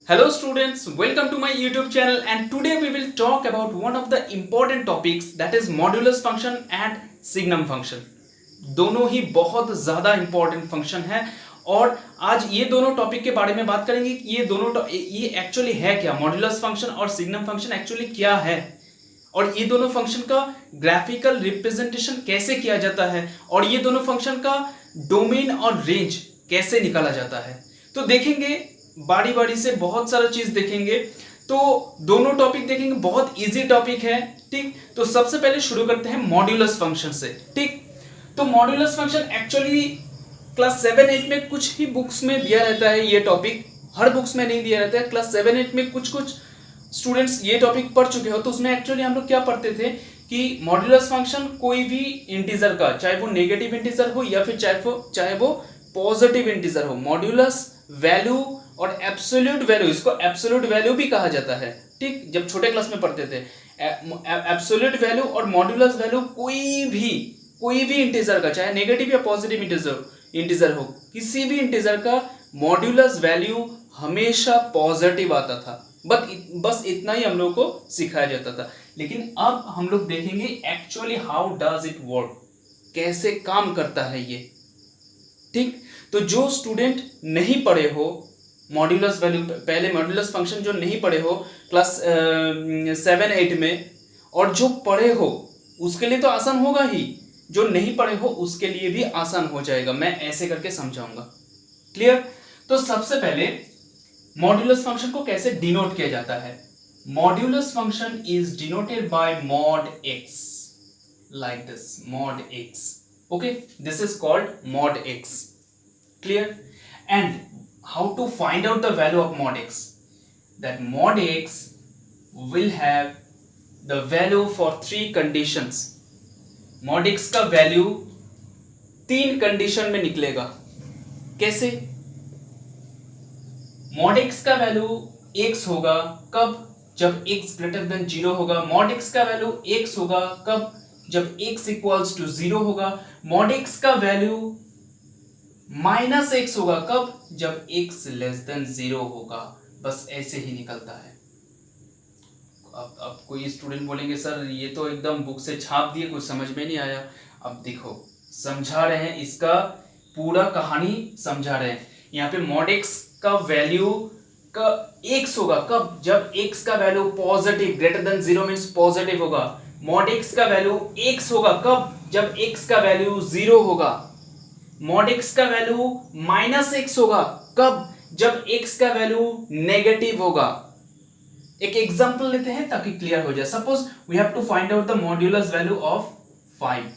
Hello students, welcome to my YouTube channel and today we will talk about one of the important topics that is modulus function and signum function. दोनों ही बहुत ज़्यादा important function है और आज ये दोनों topic के बारे में बात करेंगे कि ये एक्चुअली है क्या, मॉड्यूलस फंक्शन और सिग्नम फंक्शन एक्चुअली क्या है और ये दोनों फंक्शन का ग्राफिकल रिप्रेजेंटेशन कैसे किया जाता है और ये दोनों फंक्शन का डोमेन और रेंज कैसे निकाला जाता है। तो देखेंगे बारी बारी से, बहुत सारा चीज देखेंगे। तो दोनों टॉपिक देखेंगे, बहुत इजी टॉपिक है। ठीक, तो सबसे पहले शुरू करते हैं मॉड्यूलस फंक्शन से। ठीक, तो मॉड्यूलस फंक्शन एक्चुअली क्लास 7-8 में कुछ ही बुक्स में दिया रहता है। ये टॉपिक हर बुक्स में नहीं दिया रहता है। क्लास 7-8 में कुछ स्टूडेंट्स ये टॉपिक पढ़ चुके हो। तो उसमें एक्चुअली हम लोग क्या पढ़ते थे कि मॉड्यूलस फंक्शन कोई भी इंटीजर का, चाहे वो नेगेटिव इंटीजर हो या फिर चाहे वो पॉजिटिव इंटीजर हो, मॉड्यूलस वैल्यू और एब्सोल्यूट वैल्यू, इसको एब्सोल्यूट वैल्यू भी कहा जाता है। ठीक, जब छोटे क्लास में पढ़ते थे, एब्सोल्यूट वैल्यू और मॉड्यूलस वैल्यू कोई भी इंटीजर का, चाहे नेगेटिव या पॉजिटिव इंटीजर हो, किसी भी इंटीजर का मॉड्यूलस वैल्यू हमेशा पॉजिटिव आता था। बस इतना ही हम लोग को सिखाया जाता था। लेकिन अब हम लोग देखेंगे actually how does it work, कैसे काम करता है ये। ठीक, तो जो स्टूडेंट नहीं पढ़े हो मॉड्यूलस वैल्यू, पहले मॉड्यूलस फंक्शन जो नहीं पढ़े हो क्लास 7-8 में, और जो पढ़े हो उसके लिए तो आसान होगा ही, जो नहीं पढ़े हो उसके लिए भी आसान हो जाएगा। मैं ऐसे करके समझाऊंगा। क्लियर? तो सबसे पहले मॉड्यूलस फंक्शन को कैसे डिनोट किया जाता है। Modulus function is denoted by mod x, like this, mod x. Okay, this is called mod x. Clear? And how to find out the value of mod x? That mod x will have the value for 3 conditions. mod x का value 3 condition में निकलेगा। कैसे? mod x का value x होगा कब? जब x greater than 0 होगा। mod x का वैल्यू x होगा कब? जब x इक्वल्स टू 0 होगा। mod x का वैल्यू माइनस एक्स होगा कब? जब x लेस देन 0 होगा। बस ऐसे ही निकलता है। अब कोई स्टूडेंट बोलेंगे सर ये तो एकदम बुक से छाप दिए, कुछ समझ में नहीं आया। अब देखो, समझा रहे हैं, इसका पूरा कहानी समझा रहे हैं। यहाँ पे mod x का वैल्यू का x होगा कब? जब x का value positive, greater than 0 means positive होगा। mod x का वैल्यू x होगा कब? जब x का वैल्यू 0 होगा। mod x का वैल्यू माइनस एक्स होगा कब? जब x का वैल्यू नेगेटिव होगा। एक एग्जांपल लेते हैं ताकि क्लियर हो जाए। Suppose we have to find out the modulus value of 5।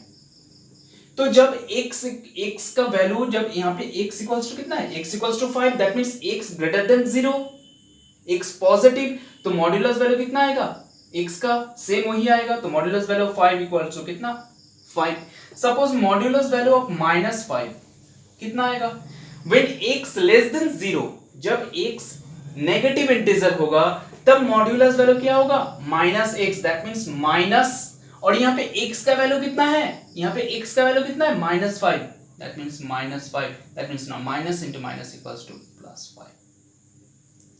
तो जब x का वैल्यू, जब यहाँ पे x इक्वल्स टू कितना है? x equals to 5, that means x greater than 0, x positive, तो मॉड्यूलस वैल्यू कितना आएगा? x का सेम वही आएगा। तो modulus value of 5 equals to कितना? 5। सपोज मॉड्यूलस वैल्यू ऑफ -5 कितना आएगा? व्हेन x लेस देन 0, जब x नेगेटिव इंटीजर होगा तब मॉड्यूलस वैल्यू क्या होगा? -x, दैट मींस माइनस, और यहाँ पे x का वैल्यू कितना है? यहाँ पे x का वैल्यू कितना है? -5, that means -5, that means now minus into minus equals to +5.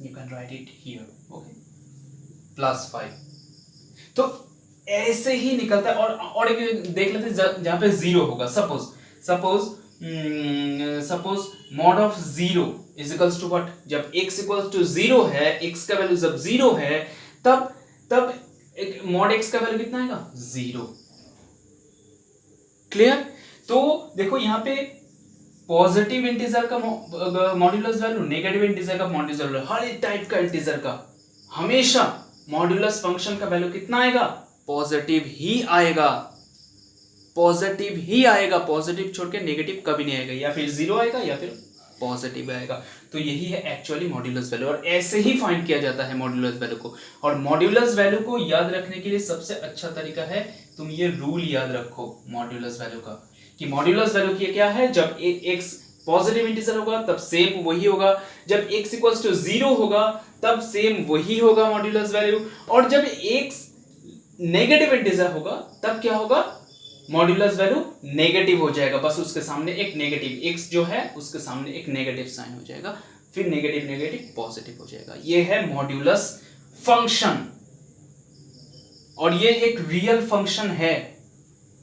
You can write it here, okay, +5. तो ऐसे ही निकलता है। और एक देख लेते हैं जहां पे 0 होगा। Suppose mod of 0 is equals to what? जब x इक्वल्स टू 0 है, x का वैल्यू जब 0 है, तब mod x का वैल्यू कितना आएगा? 0. क्लियर? तो देखो यहाँ पे पॉजिटिव इंटीजर का मॉड्यूलस वैल्यू, नेगेटिव इंटीजर का मॉड्यूलस वैल्यू, हर एक टाइप का इंटीजर का हमेशा मॉड्यूलस फंक्शन का वैल्यू कितना आएगा? पॉजिटिव ही आएगा। पॉजिटिव ही आएगा, पॉजिटिव छोड़ के नेगेटिव कभी नहीं आएगा। या फिर 0 आएगा या फिर पॉजिटिव आएगा। तो यही है एक्चुअली मॉड्यूलस वैल्यू, और ऐसे ही फाइंड किया जाता है मॉड्यूलस वैल्यू को। और मॉड्यूलस वैल्यू को याद रखने के लिए सबसे अच्छा तरीका है, तुम ये रूल याद रखो मॉड्यूलस वैल्यू का, कि मॉड्यूलस वैल्यू की क्या है? जब x पॉजिटिव इंटीजर होगा तब सेम वही होगा, जब x इक्वल्स टू 0 होगा तब सेम वही होगा मॉड्यूलस वैल्यू, और जब x नेगेटिव इंटीजर होगा तब क्या होगा? मॉड्यूलस वैल्यू नेगेटिव हो जाएगा। बस उसके सामने एक नेगेटिव, x जो है उसके सामने एक नेगेटिव साइन हो जाएगा। फिर नेगेटिव नेगेटिव पॉजिटिव हो जाएगा। ये है मॉड्यूलस फंक्शन और ये एक रियल फंक्शन है।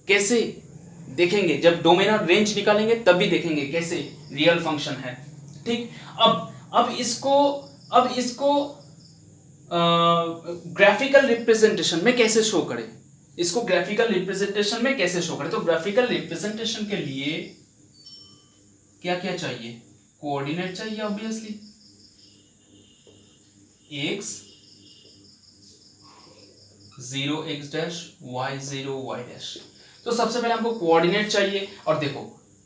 कैसे देखेंगे, जब डोमेन और रेंज निकालेंगे तब भी देखेंगे कैसे रियल फंक्शन है। ठीक, अब इसको ग्राफिकल रिप्रेजेंटेशन में कैसे शो करें, इसको ग्राफिकल रिप्रेजेंटेशन में कैसे शो करें। तो ग्राफिकल रिप्रेजेंटेशन के लिए क्या क्या चाहिए, कोऑर्डिनेट चाहिए obviously, x 0 x dash y 0 y dash. तो सबसे पहले हमको कोऑर्डिनेट चाहिए। और देखो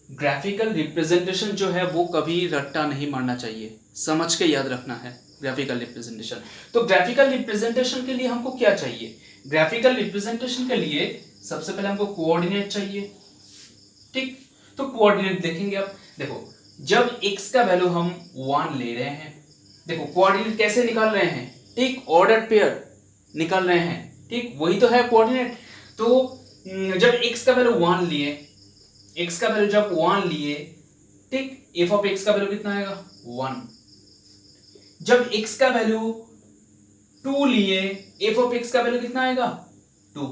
ग्राफिकल रिप्रेजेंटेशन जो है वो कभी रट्टा नहीं मारना चाहिए, समझ के याद रखना है ग्राफिकल रिप्रेजेंटेशन। तो ग्राफिकल रिप्रेजेंटेशन के लिए हमको क्या चाहिए, ग्राफिकल रिप्रेजेंटेशन के लिए सबसे पहले हमको कोऑर्डिनेट चाहिए। ठीक, तो कोऑर्डिनेट देखेंगे। अब देखो जब x का वैल्यू हम 1 ले रहे हैं, देखो कोऑर्डिनेट कैसे निकाल रहे हैं, ठीक ऑर्डर पेयर निकाल रहे हैं, ठीक वही तो है कोऑर्डिनेट। तो जब x का वैल्यू 1 लिए, x का वैल्यू जब 1 लिए, ठीक f ऑफ x का वैल्यू कितना आएगा 1। जब x का वैल्यू 2 लिए, f ऑफ x का वैल्यू कितना आएगा 2।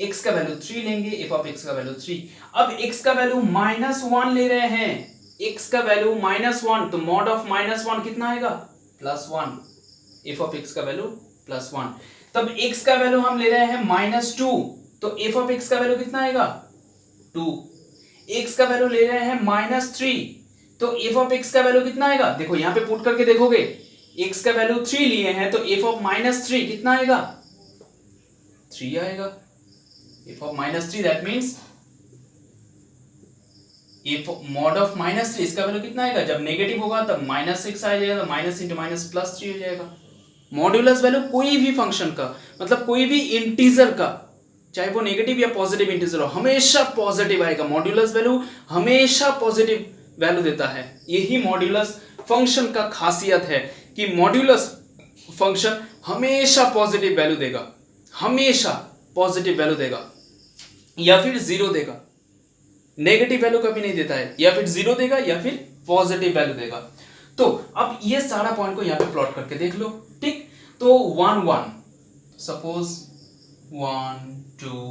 x का वैल्यू 3 लेंगे, f ऑफ x का वैल्यू 3। अब x का वैल्यू -1 ले रहे हैं, x का वैल्यू -1, तो मॉड ऑफ -1 कितना आएगा +1, f ऑफ x का वैल्यू +1। तब x का वैल्यू हम ले रहे हैं -2, तो f ऑफ x का वैल्यू कितना आएगा 2। x का वैल्यू ले रहे हैं -3, तो f ऑफ x का वैल्यू कितना आएगा, देखो यहां पे पुट करके देखोगे x का वैल्यू 3 लिए हैं, तो f ऑफ -3 कितना आएगा 3 आएगा। f of -3 that means f mod of -3 इसका वैल्यू कितना आएगा, जब नेगेटिव होगा तब -6 आ जाएगा, तो माइनस इंटू माइनस +3 हो जाएगा। मॉड्यूलस वैल्यू कोई भी फंक्शन का, मतलब कोई भी इंटीजर का, चाहे वो नेगेटिव या पॉजिटिव इंटीजर हो, हमेशा पॉजिटिव आएगा। मॉड्यूलस वैल्यू हमेशा पॉजिटिव वैल्यू देता है। यही मॉड्यूलस फंक्शन का खासियत है कि मॉड्यूलस फंक्शन हमेशा पॉजिटिव वैल्यू देगा, हमेशा पॉजिटिव वैल्यू देगा, या फिर 0 देगा, नेगेटिव वैल्यू कभी नहीं देता है, या फिर 0 देगा या फिर पॉजिटिव वैल्यू देगा। तो अब ये सारा पॉइंट को यहाँ पे प्लॉट करके देख लो। ठीक, तो 1 1 सपोज 1 2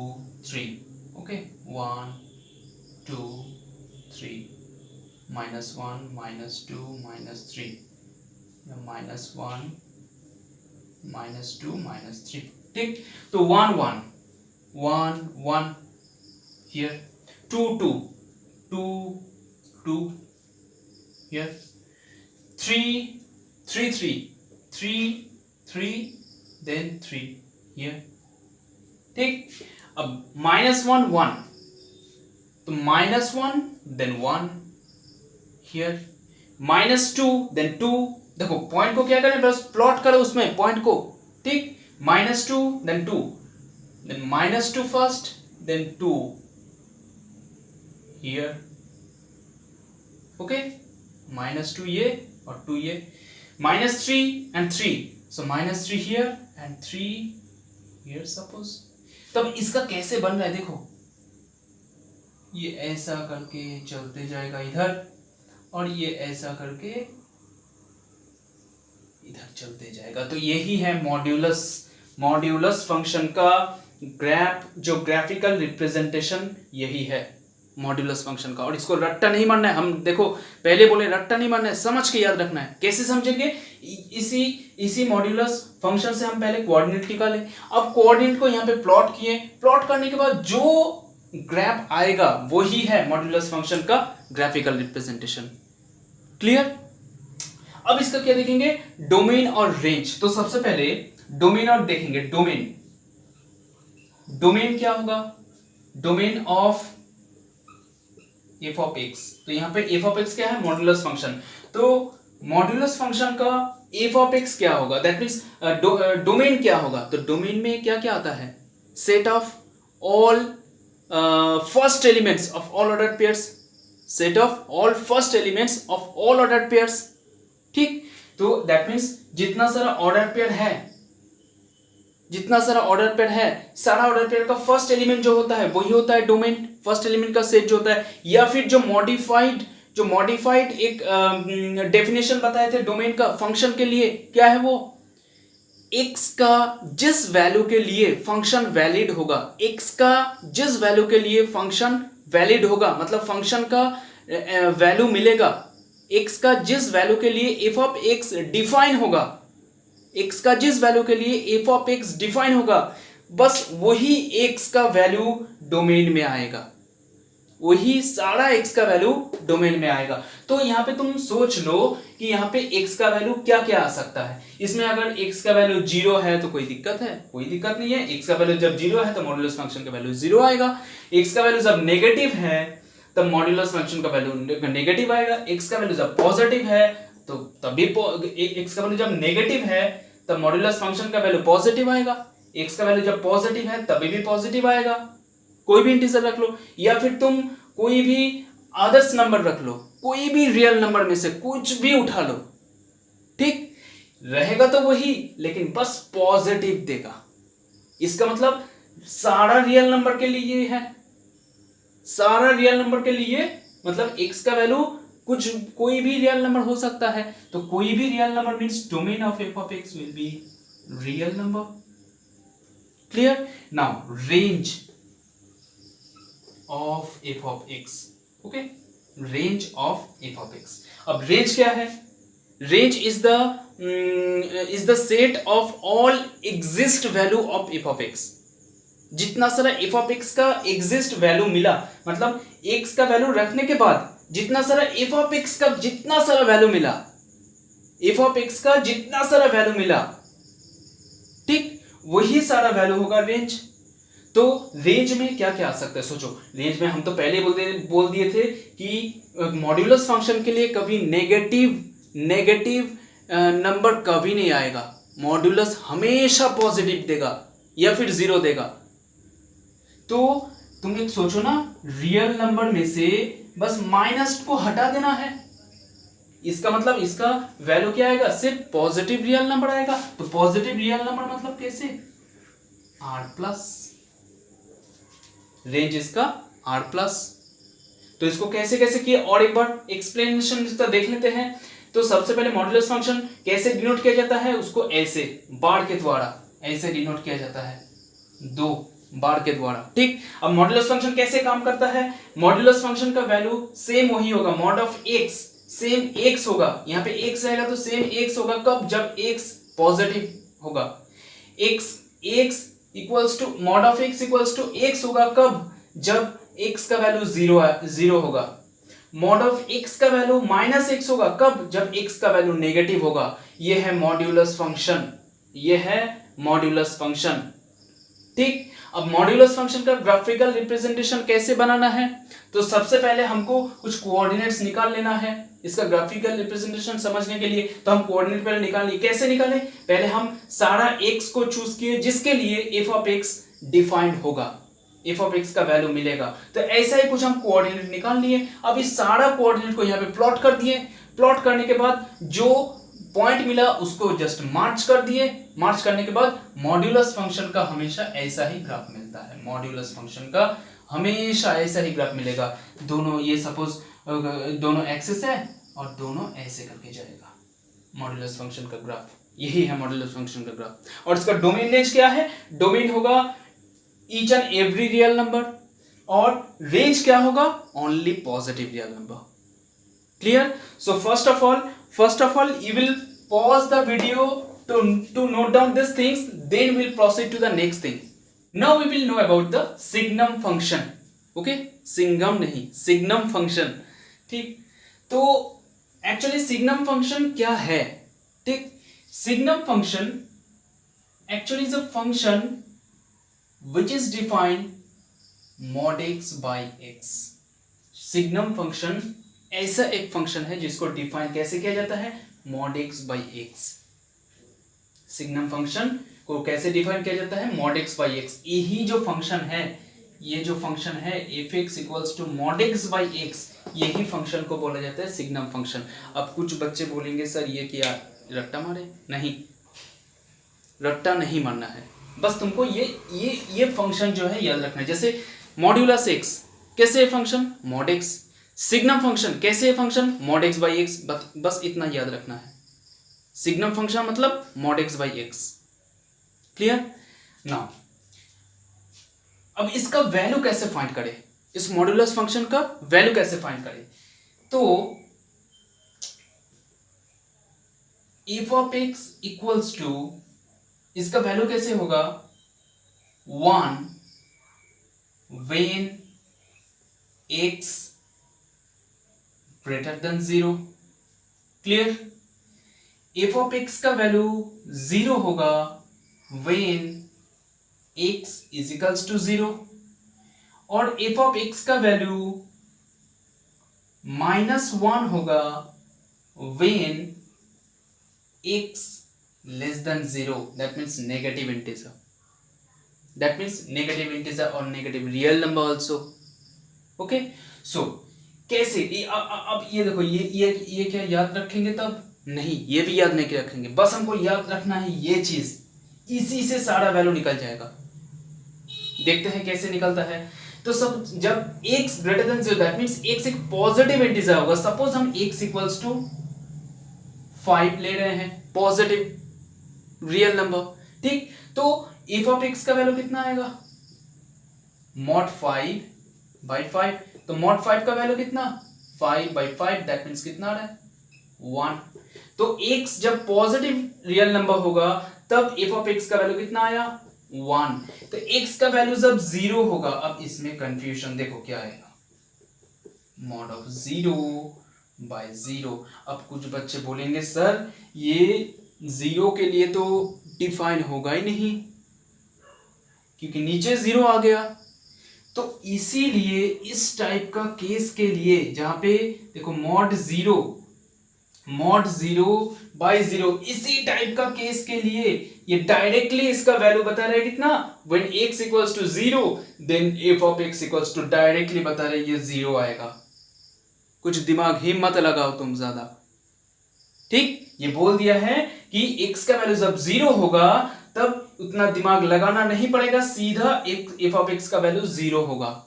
3, ओके 1 2 3 -1 -2 -3 या -1 -2 -3। ठीक, तो 1 1 1 1 here, 2 2 2 2 here, 3 3 3 3 3 then 3 here। ठीक, अब -1 1, तो -1 then 1 here, -2 then 2। देखो पॉइंट को क्या करें, बस प्लॉट करो उसमें पॉइंट को। ठीक, -2 then 2 then -2 first then 2 here, okay, -2 ये और 2 ये, -3 and 3, so -3 here and 3 here suppose। तब इसका कैसे बन रहा है, देखो ये ऐसा करके चलते जाएगा इधर, और ये ऐसा करके इधर चलते जाएगा। तो यही है मॉड्यूलस फंक्शन का जो ग्राफिकल रिप्रेजेंटेशन यही है मॉड्यूलस फंक्शन का। और इसको रट्टा नहीं मानना है, हम देखो पहले बोले रट्टा नहीं मानना है, समझ के याद रखना है। कैसे समझेंगे, इसी मॉड्यूलस फंक्शन से हम पहले कोऑर्डिनेट निकाले, अब कोऑर्डिनेट को यहाँ पे प्लॉट किए, प्लॉट करने के बाद जो ग्राफ आएगा वही है मॉड्यूलस फंक्शन का ग्राफिकल रिप्रेजेंटेशन। क्लियर। अब इसका क्या देखेंगे, डोमेन और रेंज। तो सबसे पहले डोमेन और देखेंगे, डोमेन क्या होगा, domain of f of x। तो यहां पे f ऑफ x क्या है, मॉड्यूलस फंक्शन। तो मॉड्यूलस फंक्शन का f ऑफ x क्या होगा, दैट मींस डोमेन क्या होगा। तो डोमेन में क्या क्या आता है, set of all first elements of all ordered pairs, set of all first elements of all ordered pairs. ठीक, तो दैट मींस जितना सारा ऑर्डर पेयर है, सारा ऑर्डर पेयर का फर्स्ट एलिमेंट जो होता है वही होता है डोमेन, फर्स्ट एलिमेंट का सेट जो होता है, या फिर जो मॉडिफाइड जो मॉडिफाइड एक डेफिनेशन बताए थे डोमेन का फंक्शन के लिए, क्या है वो, x का जिस वैल्यू के लिए फंक्शन वैलिड होगा, x का जिस वैल्यू के लिए फंक्शन वैलिड होगा, मतलब फंक्शन का वैल्यू मिलेगा, x का जिस वैल्यू के लिए f ऑफ x डिफाइन होगा, x का जिस वैल्यू के लिए f ऑफ x डिफाइन होगा, बस वही x का वैल्यू डोमेन में आएगा, वही सारा x का वैल्यू डोमेन में आएगा। तो यहाँ पे तुम सोच लो कि यहाँ पे x का वैल्यू क्या क्या आ सकता है। इसमें अगर x का वैल्यू 0 है तो कोई दिक्कत है, कोई दिक्कत नहीं है। x का वैल्यू जब 0 है तो मॉड्यूलस फंक्शन का वैल्यू 0 आएगा। x का वैल्यू जब नेगेटिव है तब मॉड्यूलस फंक्शन का वैल्यू नेगेटिव आएगा। x का वैल्यू जब पॉजिटिव है तो तभी x का वैल्यू जब नेगेटिव है तब मॉड्यूलस फंक्शन का वैल्यू पॉजिटिव आएगा। x का वैल्यू जब पॉजिटिव है तभी भी पॉजिटिव आएगा। कोई भी इंटीजर रख लो या फिर तुम कोई भी आदर्श नंबर रख लो, कोई भी रियल नंबर में से कुछ भी उठा लो, ठीक रहेगा तो वही, लेकिन बस पॉजिटिव देगा। इसका मतलब सारा रियल नंबर के लिए है, सारा रियल नंबर के लिए मतलब x का वैल्यू कुछ कोई भी रियल नंबर हो सकता है, तो कोई भी real number means domain of f of x will be real number. Clear? Now range of f of x, okay, range of f of x। अब रेंज क्या है? Range is the set of all exist value of f of x। जितना सारा f of x का exist value मिला, मतलब x का value रखने के बाद जितना सारा f of x का जितना सारा वैल्यू मिला, f of x का जितना सारा वैल्यू मिला, ठीक, वही सारा वैल्यू होगा रेंज। तो रेंज में क्या क्या आ सकता है सोचो। रेंज में हम तो पहले बोल दिए थे कि मॉड्यूलस फंक्शन के लिए कभी नेगेटिव नंबर कभी नहीं आएगा, मॉड्यूलस हमेशा पॉजिटिव देगा या फिर 0 देगा। तो तुम एक सोचो ना, रियल नंबर में से बस माइनस को हटा देना है, इसका मतलब इसका वैल्यू क्या आएगा, सिर्फ पॉजिटिव रियल नंबर आएगा। तो पॉजिटिव रियल नंबर मतलब कैसे, r+, रेंज इसका r+। तो इसको कैसे कैसे किया और एक बार एक्सप्लेनेशन इसका देख लेते हैं। तो सबसे पहले मॉड्यूलस फंक्शन कैसे डिनोट किया जाता है, उसको ऐसे बार के द्वारा ऐसे डिनोट किया जाता है, 2 बार के द्वारा, ठीक। अब मॉड्यूलस फंक्शन कैसे काम करता है, मॉड्यूलस फंक्शन का वैल्यू सेम वही होगा, mod of x same x होगा, यहाँ पे x रहेगा तो सेम x होगा, कब, जब x पॉजिटिव होगा। x equals to mod of x equals to x होगा, कब, जब x का वैल्यू 0 होगा। मॉड ऑफ x का वैल्यू -x होगा, कब, जब x का वैल्यू नेगेटिव होगा। ये है मॉड्यूलस फंक्शन, ये है मॉड्यूलस फंक्शन, ठीक। अब मॉड्यूलस फंक्शन का ग्राफिकल रिप्रेजेंटेशन कैसे बनाना है, तो सबसे पहले हमको कुछ कोऑर्डिनेट्स निकाल लेना है इसका ग्राफिकल रिप्रेजेंटेशन समझने के लिए। तो हम कोऑर्डिनेट पहले निकाल लिए, कैसे निकाले, पहले हम सारा x को चूज किए जिसके लिए f of x डिफाइंड होगा, f of x का वैल्यू मिलेगा। तो ऐसा ही कुछ हम कोऑर्डिनेट निकाल लिए। अब इस सारा कोऑर्डिनेट को यहाँ पे प्लॉट कर दिए, प्लॉट करने के बाद जो पॉइंट मिला उसको जस्ट मार्च कर दिए, मार्च करने के बाद मॉड्यूलस फंक्शन का हमेशा ऐसा ही ग्राफ मिलता है, मॉड्यूलस फंक्शन का हमेशा ऐसा ही ग्राफ मिलेगा। दोनों ये सपोज दोनों एक्सिस है और दोनों ऐसे करके जाएगा, मॉड्यूलस फंक्शन का ग्राफ यही है, मॉड्यूलस फंक्शन का ग्राफ। और इसका डोमेन रेंज क्या है, डोमेन होगा each and every real number, और रेंज क्या होगा, only positive real number. Clear? So first of all you will pause the video to note down these things, then we'll proceed to the next thing. Now we will know about the signum function, okay, Singham नहीं, signum function, ठीक। तो actually signum function क्या है, ठीक। Signum function actually is a function which is defined mod x by x। Signum function ऐसा एक function है जिसको डिफाइन कैसे किया जाता है, mod x by x। Signum function को कैसे डिफाइन किया जाता है, mod x by x। यही जो फंक्शन है, ये जो फंक्शन है f(x = mod x by x), यही फंक्शन को बोला जाता है सिग्नम फंक्शन। अब कुछ बच्चे बोलेंगे सर ये क्या रट्टा मारे, नहीं, रट्टा नहीं मारना है, बस तुमको ये फंक्शन जो है याद रखना है। जैसे मॉड्यूलस x कैसे function, mod x, signum function कैसे है function? Mod X by X, बस इतना याद रखना है। सिग्नम फंक्शन मतलब mod X by X. Clear? Now अब इसका वैल्यू कैसे फाइंड करें? इस मॉड्यूलस फंक्शन का वैल्यू कैसे फाइंड करें? तो F of X equals to, इसका वैल्यू कैसे होगा? 1 when x greater than 0। Clear? F of X का वैल्यू 0 होगा when x is equals to 0, और एफ ऑफ एक्स का वैल्यू -1 होगा when x less than 0, that means negative integer, that means negative integer or negative real number also. okay, so कैसे अब ये देखो, ये क्या याद रखेंगे? तब नहीं, ये भी याद नहीं रखेंगे, बस हमको याद रखना है ये चीज, इसी से सारा वैल्यू निकल जाएगा। देखते हैं कैसे निकलता है। तो सब जब x greater than 0, that means x एक पॉजिटिव इंटीजर होगा। सपोज हम x इक्वल्स टू 5 ले रहे हैं, पॉजिटिव रियल नंबर, ठीक? तो एफ ऑफ एक्स का वैल्यू कितना आएगा? Mod 5 by 5। तो मॉड 5 का वैल्यू कितना? 5 बाई 5, दैट मींस कितना आ रहा है? 1। तो x जब पॉजिटिव रियल नंबर होगा तब एफ ऑफ एक्स का वैल्यू कितना आया? 1। तो x का वैल्यू जब 0 होगा, अब इसमें कंफ्यूजन देखो क्या आएगा, मॉड ऑफ 0 बाय 0। अब कुछ बच्चे बोलेंगे सर ये 0 के लिए तो डिफाइन होगा ही नहीं, क्योंकि नीचे 0 आ गया। तो इसीलिए इस टाइप का केस के लिए, जहां पे देखो मॉड 0 बाय 0, इसी टाइप का केस के लिए ये डायरेक्टली इसका वैल्यू बता रहे कितना? when x equals to 0 then f of x equals to, directly बता रहे ये 0 आएगा। कुछ दिमाग ही मत लगाओ तुम ज्यादा, ठीक? ये बोल दिया है कि x का वैल्यू जब 0 होगा तब उतना दिमाग लगाना नहीं पड़ेगा, सीधा f of x का वैल्यू 0 होगा,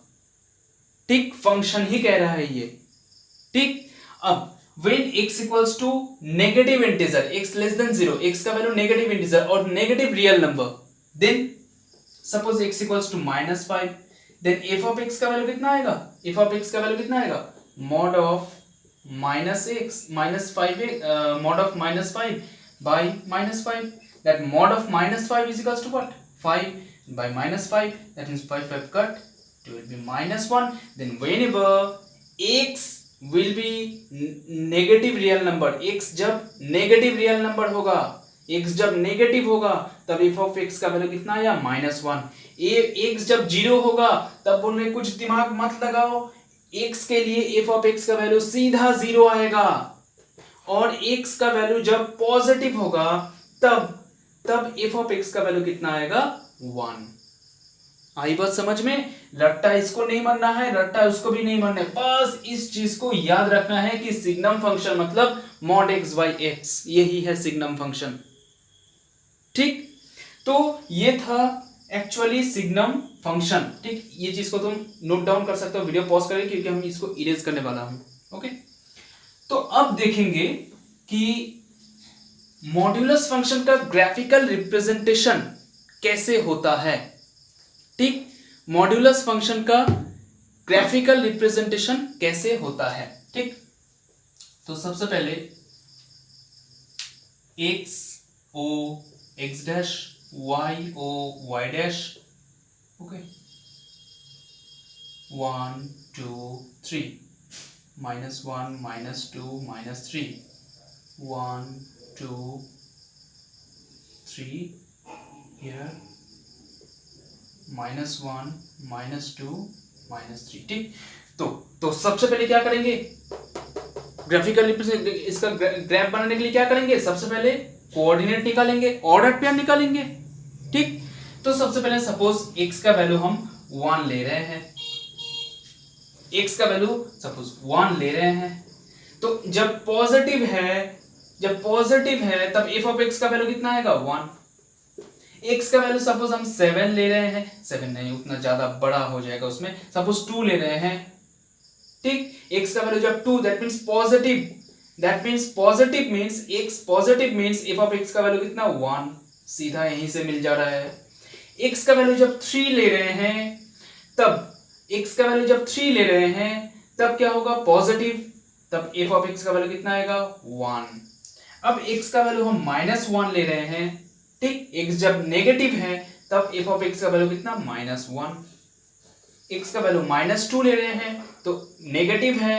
ठीक? फंक्शन ही कह रहा है ये, ठीक? अब when x equals to negative integer, x less than 0, x का वैल्यू नेगेटिव इंटीजर और negative real number, then suppose x equals to -5, then f of x का वैल्यू कितना आएगा? f of x का वैल्यू कितना आएगा? mod of mod of -5 by -5, that mod of -5 is equals to what? 5 by -5, that means 5 cut, it will be -1. then whenever x will be negative real number, x जब negative real number होगा, x जब negative होगा तब f of x का value कितना आया? -1। x जब 0 होगा तब बोलने कुछ दिमाग मत लगाओ, x के लिए f of x का वैल्यू सीधा 0 आएगा, और x का वैल्यू जब पॉजिटिव होगा तब f of x का वैल्यू कितना आएगा? 1। आई बात समझ में? रट्टा इसको नहीं मानना है, रट्टा उसको भी नहीं मानना है, बस इस चीज को याद रखना है कि सिग्नम फंक्शन मतलब मॉड x बाई एक्स, यही है सिग्नम फंक्शन, ठीक? तो ये था एक्चुअली सिग्नम फंक्शन, ठीक? ये चीज को तुम नोट डाउन कर सकते हो, वीडियो पॉज करें क्योंकि हम इसको इरेज करने वाला हूं। ओके, तो अब देखेंगे कि मॉड्यूलस फंक्शन का ग्राफिकल रिप्रेजेंटेशन कैसे होता है, ठीक? मॉड्यूलस फंक्शन का ग्राफिकल रिप्रेजेंटेशन कैसे होता है, ठीक? तो सबसे पहले x o x dash, y o y dash, okay, 1 2 3, -1 -2 -3, 1 2 3 here, -1 -2 -3, ठीक? तो सबसे पहले क्या करेंगे? ग्राफिकल रिप्रेजेंट, इसका ग्राफ बनाने के लिए क्या करेंगे? सबसे पहले कोऑर्डिनेट निकालेंगे, ऑर्डर पेयर निकालेंगे, ठीक? तो सबसे पहले सपोज x का वैल्यू हम 1 ले रहे हैं, x का वैल्यू सपोज 1 ले रहे हैं, तो जब पॉजिटिव है तब f ऑफ x का वैल्यू कितना आएगा? 1। x का वैल्यू सपोज हम 7 ले रहे हैं, 7 नहीं, उतना ज्यादा बड़ा हो जाएगा उसमें, सपोज 2 ले रहे हैं, ठीक, x का वैल्यू जब 2 that means positive, that means positive means x positive means f of x का वैल्यू कितना 1, सीधा यहीं से मिल जा रहा है। x का वैल्यू जब 3 ले रहे हैं तब x का वैल्यू जब 3 ले रहे हैं तब क्या होगा पॉजिटिव, तब f ऑफ x का वैल्यू कितना आएगा 1। अब x का वैल्यू हम -1 ले रहे हैं, ठीक, x जब नेगेटिव है तब f ऑफ x का वैल्यू कितना -1। x का वैल्यू -2 ले रहे हैं तो नेगेटिव है,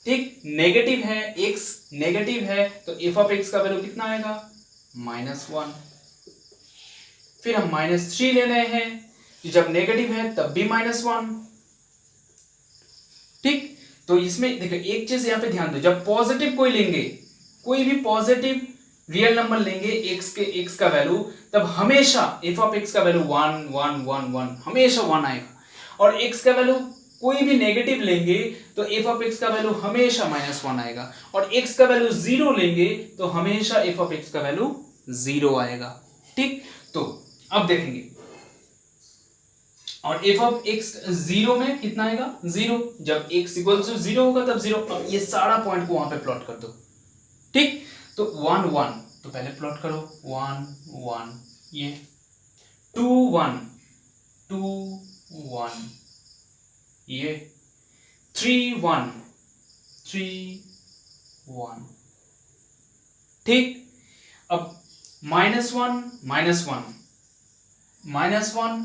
ठीक, नेगेटिव है, x नेगेटिव है तो f ऑफ x का वैल्यू कितना आएगा -1। फिर हम -3 ले रहे हैं तो जब नेगेटिव है तब भी -1, ठीक। तो इसमें देखो एक चीज यहां पे ध्यान दो, जब पॉजिटिव कोई लेंगे, कोई भी पॉजिटिव रियल नंबर लेंगे x का वैल्यू, तब हमेशा f ऑफ x का वैल्यू 1 1 1 1 हमेशा 1 आएगा, और x का वैल्यू कोई भी नेगेटिव लेंगे तो f ऑफ x का वैल्यू हमेशा -1 आएगा, और x का वैल्यू 0 लेंगे तो हमेशा f ऑफ x का वैल्यू 0 आएगा, ठीक। तो अब देखेंगे, और f ऑफ x 0 में कितना आएगा 0, जब x इक्वल टू 0 होगा तब 0। अब ये सारा पॉइंट को वहां पे प्लॉट कर दो, ठीक। तो 1 1 तो पहले प्लॉट करो 1 1, ये 2 1 2 1, ये 3 1 3 1, ठीक। अब -1 -1 -1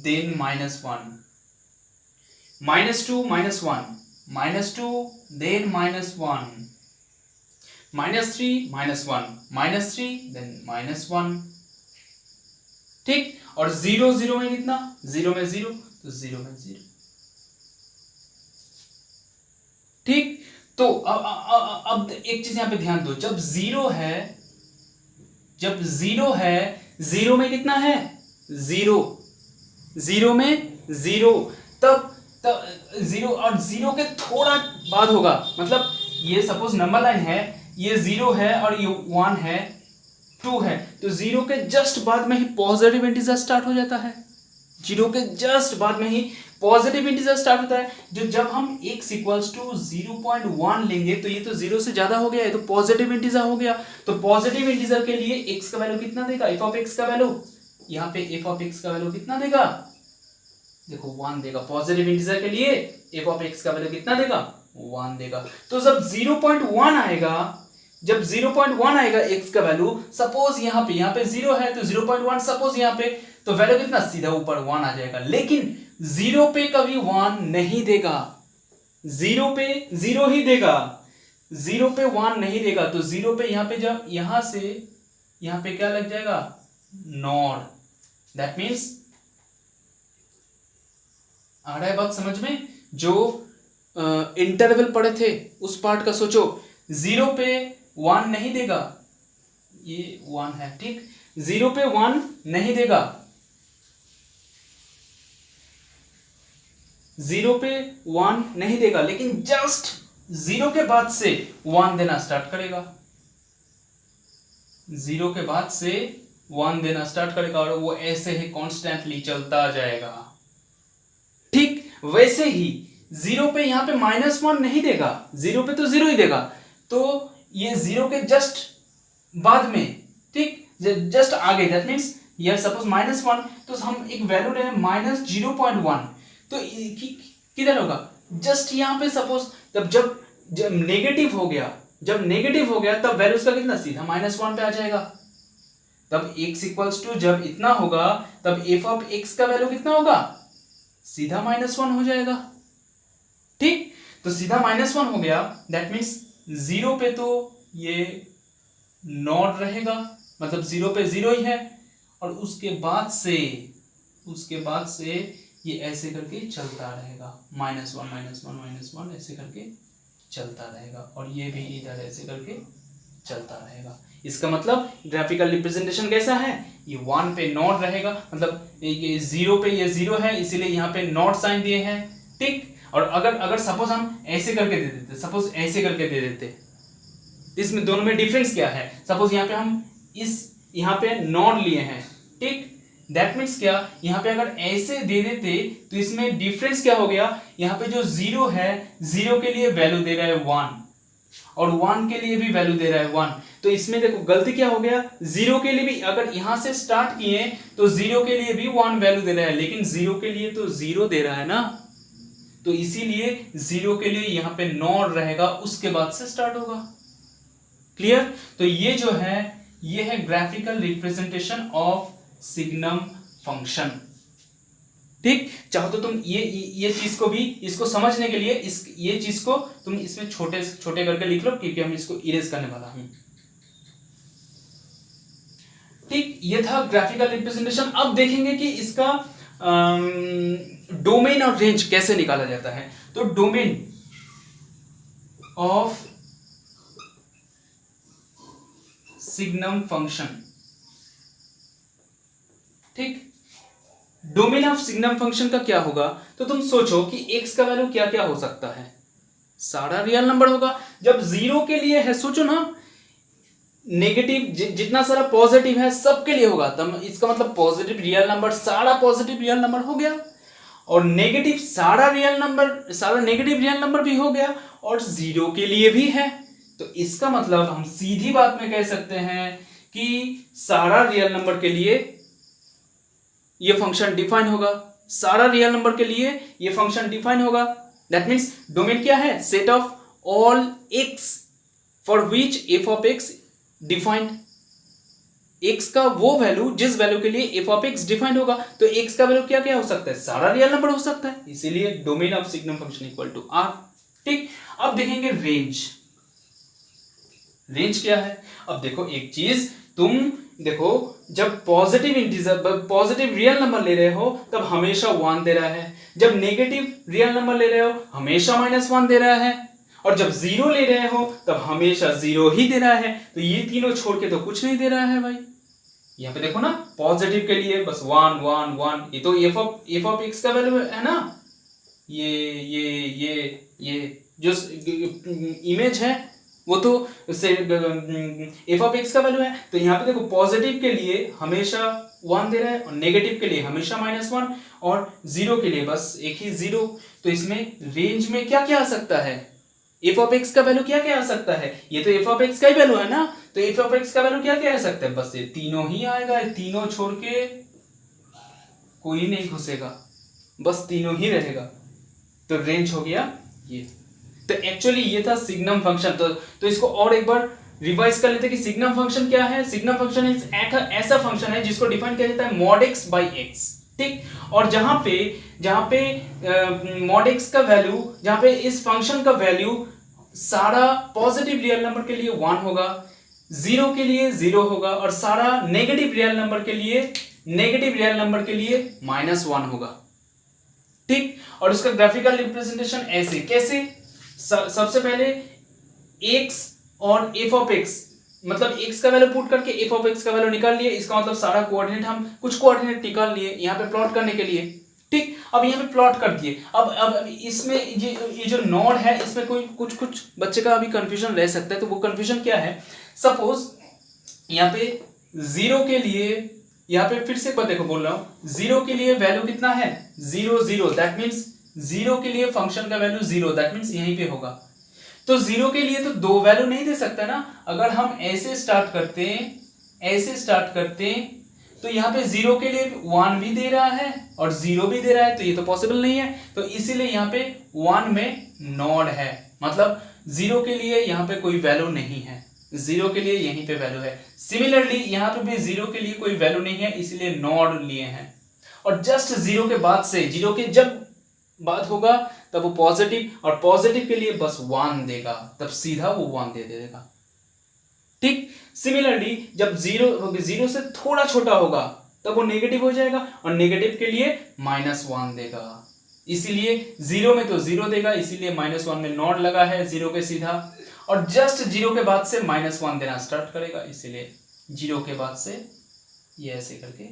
then -1, -2 -1 -2 then -1, -3 -1 -3 then -1, ठीक। और 0 0 में कितना, 0 में 0 तो 0 में 0, ठीक। तो अब एक चीज यहां पे ध्यान दो, जब 0 है, जब 0 है, 0 में कितना है 0, 0 में 0, तब 0 और 0 के थोड़ा बाद होगा, मतलब ये सपोज नंबर लाइन है, ये 0 है और ये 1 है 2 है, तो 0 के जस्ट बाद में ही पॉजिटिव इंटीजर स्टार्ट हो जाता है, 0 के जस्ट बाद में ही पॉजिटिव इंटीजर स्टार्ट होता है। जो जब हम x इक्वल्स टू 0.1 लेंगे तो ये तो 0 से ज्यादा हो गया, ये तो पॉजिटिव इंटीजर हो गया, तो पॉजिटिव इंटीजर के लिए x का वैल्यू कितना देगा, f ऑफ x का वैल्यू, यहाँ पे f ऑफ x का वैल्यू कितना देगा, देखो 1 देगा, पॉजिटिव इंटीजर के लिए f ऑफ x का वैल्यू कितना देगा 1 देगा। तो जब 0.1 आएगा, जब 0.1 आएगा x का वैल्यू, सपोज यहाँ पे 0 है तो 0.1 सपोज यहाँ पे, तो वैल्यू कितना सीधा ऊपर 1 आ जाएगा, लेकिन 0 पे कभी 1 नहीं देगा, 0 पे 0 ही देगा, 0 पे 1 नहीं देगा। तो 0 पे यहाँ पे जब यहां से यहाँ पे क्या लग जाएगा नॉट, दैट मीन्स आ रहा है बात समझ में, जो इंटरवल पढ़े थे उस पार्ट का सोचो, 0 पे 1 नहीं देगा, ये 1 है, ठीक, 0 पे 1 नहीं देगा, 0 पे 1 नहीं देगा, लेकिन जस्ट 0 के बाद से 1 देना स्टार्ट करेगा, 0 के बाद से 1 देना स्टार्ट करेगा, और वो ऐसे ही कॉन्स्टेंटली चलता जाएगा, ठीक। वैसे ही 0 पे यहां पे -1 नहीं देगा, 0 पे तो 0 ही देगा, तो ये 0 के जस्ट बाद में, ठीक, जस्ट आगे, दैट मीन्स ये सपोज -1, तो हम एक वैल्यू ले -0.1, तो किधर होगा, जस्ट यहां पे सपोज, जब नेगेटिव हो गया, जब नेगेटिव हो गया तब वैल्यू उसका कितना सीधा -1 पे आ जाएगा, तब x इक्वल्स टू जब इतना होगा तब f ऑफ x का वैल्यू कितना होगा, सीधा -1 हो जाएगा, ठीक। तो सीधा -1 हो गया, दैट मीन्स 0 पे तो ये नॉट रहेगा, मतलब 0 पे 0 ही है, और उसके बाद से ये ऐसे करके चलता रहेगा, -1 -1 -1 ऐसे करके चलता रहेगा, और ये भी इधर ऐसे करके चलता रहेगा। इसका मतलब ग्राफिकल रिप्रेजेंटेशन कैसा है, ये 1 पे नॉट रहेगा, मतलब ये 0 पे ये 0 है, इसीलिए यहाँ पे नॉट साइन दिए हैं, ठीक। और अगर सपोज हम ऐसे करके दे देते, सपोज ऐसे करके दे देते, इसमें दोनों में डिफरेंस क्या है, सपोज यहाँ पे हम यहाँ पे नॉट लिए हैं, ठीक, दैट मीन्स क्या, यहाँ पे अगर ऐसे दे देते तो इसमें डिफरेंस क्या हो गया, यहाँ पे जो जीरो है, जीरो के लिए वैल्यू दे रहा है 1 और 1 के लिए भी वैल्यू दे रहा है 1। तो इसमें देखो गलती क्या हो गया, जीरो के लिए भी अगर यहां से स्टार्ट किए तो जीरो के लिए भी 1 वैल्यू दे रहा है, लेकिन जीरो के लिए तो जीरो दे रहा है ना, तो इसीलिए जीरो के लिए यहां पे नॉट रहेगा, उसके बाद से स्टार्ट होगा। क्लियर? तो ये जो है ये है graphical representation of signum function. ठीक, चाहो तो तुम ये चीज को भी, इसको समझने के लिए ये चीज को तुम इसमें छोटे छोटे करके लिख लो, क्योंकि हम इसको इरेज करने वाला हूं। ठीक, ये था ग्राफिकल रिप्रेजेंटेशन। अब देखेंगे कि इसका डोमेन और रेंज कैसे निकाला जाता है। तो डोमेन ऑफ सिग्नम फंक्शन, ठीक, डोमेन ऑफ सिग्नम फंक्शन का क्या होगा, तो तुम सोचो कि x का वैल्यू क्या क्या हो सकता है, सारा रियल नंबर होगा। जब जीरो के लिए है, सोचो ना, नेगेटिव जितना सारा पॉजिटिव है सबके लिए होगा, तब इसका मतलब पॉजिटिव रियल नंबर, सारा पॉजिटिव रियल नंबर हो गया, और नेगेटिव सारा रियल नंबर, सारा नेगेटिव रियल नंबर भी हो गया, और जीरो के लिए भी है। तो इसका मतलब हम सीधी बात में कह सकते हैं कि सारा रियल नंबर के लिए ये फंक्शन डिफाइन होगा, सारा रियल नंबर के लिए ये फंक्शन डिफाइन होगा। दैट मीन्स डोमेन क्या है, set of all x for which f of x defined, x का वो वैल्यू जिस वैल्यू के लिए f ऑफ x डिफाइंड होगा। तो x का वैल्यू क्या क्या हो सकता है, सारा रियल नंबर हो सकता है, इसीलिए domain of signum function equal to r। ठीक, अब देखेंगे रेंज। रेंज क्या है, अब देखो एक चीज, तुम देखो जब positive integer, positive real number ले रहे हो तब हमेशा 1 दे रहा है, जब नेगेटिव रियल नंबर ले रहे हो हमेशा -1 दे रहा है, और जब जीरो ले रहे हो तब हमेशा 0 ही दे रहा है। तो ये तीनों छोड़ के तो कुछ नहीं दे रहा है भाई। यहाँ पे देखो ना, पॉजिटिव के लिए बस 1 1 1, ये तो f ऑफ x का वैल्यू है ना, ये जो इमेज है वो तो f ऑफ x का वैल्यू है। तो यहाँ पे देखो पॉजिटिव के लिए हमेशा 1 दे रहा है, और नेगेटिव के लिए हमेशा -1, और जीरो के लिए बस एक ही 0। तो इसमें रेंज में क्या क्या आ सकता है, f ऑफ x का वैल्यू क्या क्या आ सकता है, ये तो f ऑफ x का ही वैल्यू है ना, तो f ऑफ x का वैल्यू क्या क्या आ सकता है, बस ये तीनों ही आएगा, ये तीनों छोड़ के कोई नहीं घुसेगा, बस तीनों ही रहेगा। तो रेंज हो गया ये। तो एक्चुअली ये था सिग्नम फंक्शन। तो इसको और एक बार रिवाइज कर लेते हैं कि सिग्नम फंक्शन क्या है। सिग्नम फंक्शन एक ऐसा फंक्शन है जिसको डिफाइन किया जाता है मॉड x बाई x। ठीक, और जहां पे मॉड x का वैल्यू, जहां पे इस फंक्शन का वैल्यू सारा पॉजिटिव रियल नंबर के लिए 1 होगा, जीरो के लिए 0 होगा, और सारा नेगेटिव रियल नंबर के लिए -1 होगा। ठीक, और उसका ग्राफिकल रिप्रेजेंटेशन ऐसे कैसे, सबसे पहले x और f ऑफ x, मतलब x का वैल्यू पुट करके f ऑफ x का वैल्यू निकाल लिए, इसका मतलब सारा कोऑर्डिनेट, हम कुछ कोऑर्डिनेट निकाल लिए यहाँ पे प्लॉट करने के लिए। ठीक, अब यहाँ पे प्लॉट कर दिए। अब इसमें ये जो नोड है, इसमें कोई कुछ बच्चे का अभी कंफ्यूजन रह सकता है। तो वो कंफ्यूजन क्या है, सपोज यहाँ पे जीरो के लिए, यहाँ पे फिर से एक बार देखो बोल रहा हूँ, जीरो के लिए वैल्यू कितना है 0 0, दैट मीन्स जीरो के लिए फंक्शन का वैल्यू 0, दैट मीन्स यहीं पे होगा। तो जीरो के लिए तो 2 वैल्यू नहीं दे सकता ना, अगर हम ऐसे स्टार्ट करते तो यहाँ पे जीरो के लिए 1 भी दे रहा है और 0 भी दे रहा है, तो ये तो पॉसिबल नहीं है। तो इसीलिए यहाँ पे 1 में नॉड है, मतलब जीरो के लिए यहाँ पे कोई वैल्यू नहीं है, जीरो के लिए यहीं पे वैल्यू है। सिमिलरली यहाँ पे भी जीरो के लिए कोई वैल्यू नहीं है, इसीलिए नॉड लिए हैं। और जस्ट जीरो के बाद से, जीरो के जब बात होगा तब वो पॉजिटिव, और पॉजिटिव के लिए बस 1 देगा, तब सीधा वो 1 दे देगा। ठीक, सिमिलरली जब जीरो से थोड़ा छोटा होगा तब वो नेगेटिव हो जाएगा, और नेगेटिव के लिए -1 देगा, इसीलिए जीरो में तो 0 देगा, इसीलिए -1 में नॉट लगा है जीरो के सीधा, और जस्ट जीरो के बाद से -1 देना स्टार्ट करेगा, इसीलिए जीरो के बाद से ये ऐसे करके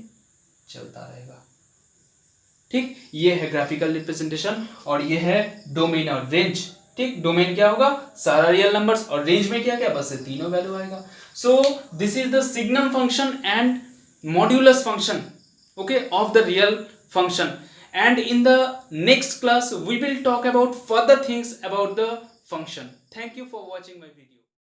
चलता रहेगा। ठीक, ये है ग्राफिकल रिप्रेजेंटेशन, और ये है डोमेन और रेंज। ठीक, डोमेन क्या होगा, सारा रियल नंबर्स, और रेंज में क्या क्या, बस ये तीनों वैल्यू आएगा। So this is the signum function and modulus function. okay, of the real function. And in the next class we will talk about further things about the function. Thank you for watching my video.